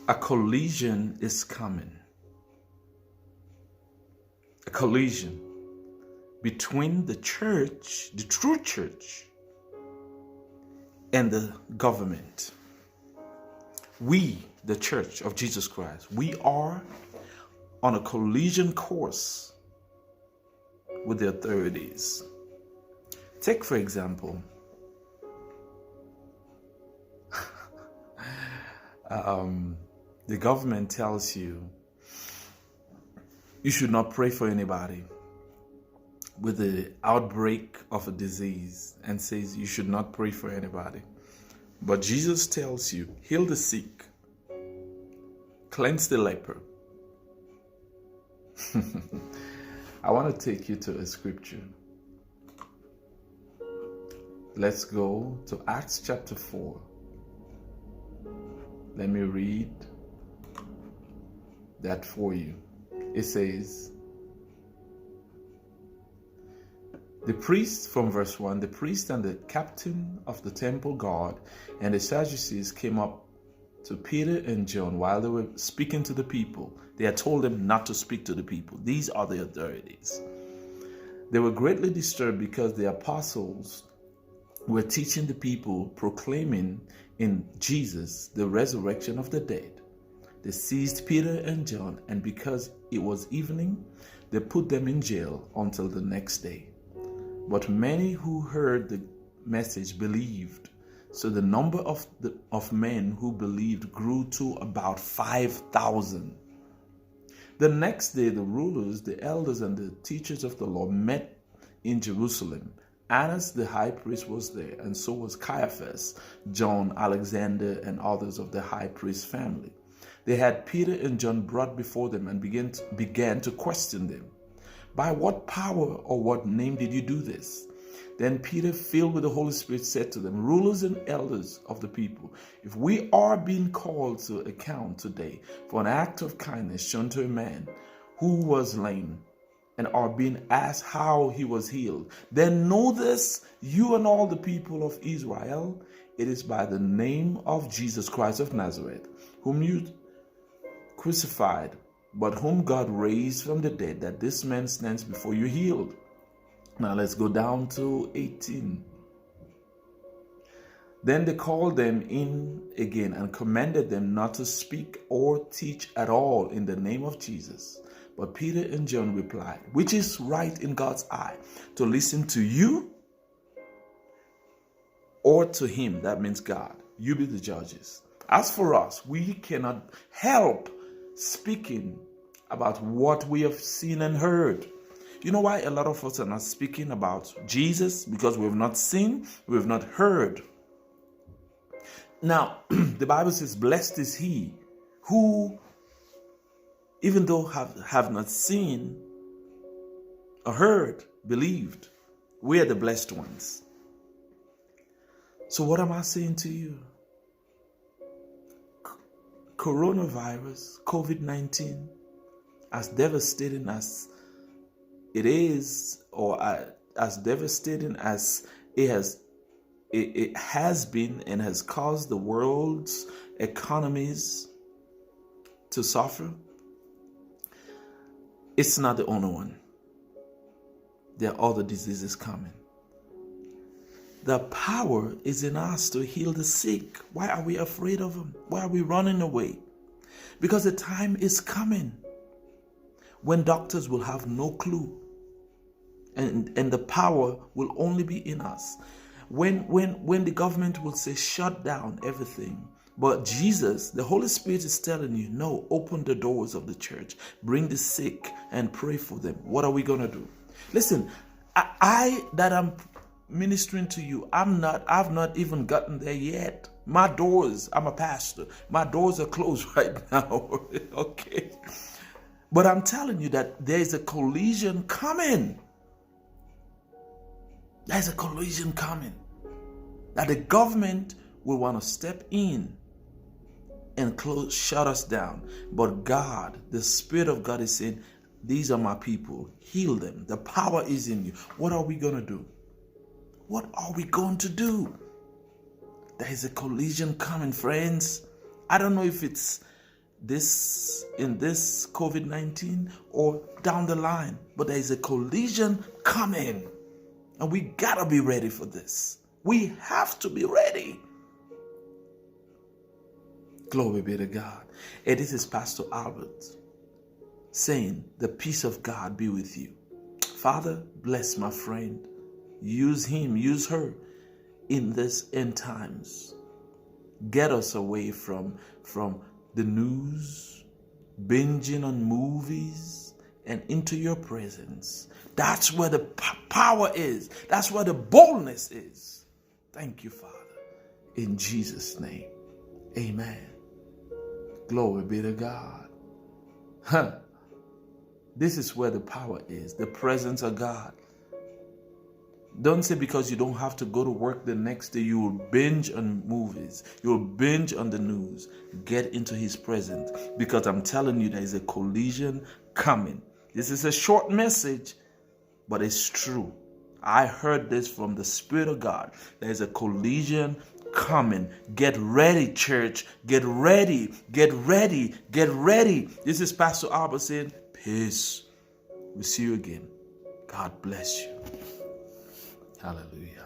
A collision is coming. A collision between the church, the true church, and the government. We, the Church of Jesus Christ, we are on a collision course with the authorities. Take, for example, the government tells you should not pray for anybody with the outbreak of a disease and says you should not pray for anybody. But Jesus tells you, heal the sick, cleanse the leper. I want to take you to a scripture. Let's go to Acts chapter 4. Let me read that for you. It says, the priest, from verse 1, the priest and the captain of the temple guard and the Sadducees came up to Peter and John while they were speaking to the people. They had told them not to speak to the people. These are the authorities. They were greatly disturbed because the apostles were teaching the people, proclaiming in Jesus the resurrection of the dead. They seized Peter and John, and because it was evening, they put them in jail until the next day. But many who heard the message believed. So the number of men who believed grew to about 5,000. The next day, the rulers, the elders, and the teachers of the law met in Jerusalem. Annas the high priest was there, and so was Caiaphas, John, Alexander, and others of the high priest family. They had Peter and John brought before them and began to question them. By what power or what name did you do this? Then Peter, filled with the Holy Spirit, said to them, rulers and elders of the people, if we are being called to account today for an act of kindness shown to a man who was lame, and are being asked how he was healed, then know this, you and all the people of Israel, it is by the name of Jesus Christ of Nazareth, whom you crucified, but whom God raised from the dead, that this man stands before you healed. Now let's go down to 18. Then they called them in again and commanded them not to speak or teach at all in the name of Jesus. But Peter and John replied, which is right in God's eye, to listen to you or to him? That means God. You be the judges. As for us, we cannot help speaking about what we have seen and heard. You know why a lot of us are not speaking about Jesus? Because we have not seen, we have not heard. Now, the Bible says, blessed is he who, even though have not seen or heard, believed. We are the blessed ones. So what am I saying to you? Coronavirus, COVID-19, as devastating as it is, or as devastating as it has been and has caused the world's economies to suffer, it's not the only one. There are other diseases coming. The power is in us to heal the sick. Why are we afraid of them? Why are we running away? Because the time is coming when doctors will have no clue, and the power will only be in us. When the government will say shut down everything, but Jesus, the Holy Spirit is telling you, no, open the doors of the church, bring the sick and pray for them. What are we going to do? Listen, I that I'm ministering to you, I've not even gotten there yet. My doors, I'm a pastor, my doors are closed right now. Okay. But I'm telling you that there is a collision coming. There's a collision coming. That the government will want to step in and shut us down. But God, the Spirit of God is saying, these are my people. Heal them. The power is in you. What are we going to do? What are we going to do? There is a collision coming, friends. I don't know if it's in this COVID-19 or down the line, but there is a collision coming, and we gotta be ready for this. We have to be ready. Glory be to God. And this is Pastor Albert saying, the peace of God be with you. Father, bless my friend. Use him, use her in this end times. Get us away from the news, binging on movies, and into your presence. That's where the power is. That's where the boldness is. Thank you, Father. In Jesus' name, amen. Glory be to God. This is where the power is, the presence of God. Don't say because you don't have to go to work the next day, you will binge on movies. You will binge on the news. Get into his presence, because I'm telling you, there is a collision coming. This is a short message, but it's true. I heard this from the Spirit of God. There is a collision coming. Get ready, church. Get ready. Get ready. Get ready. This is Pastor Albert saying, peace. We'll see you again. God bless you. Hallelujah.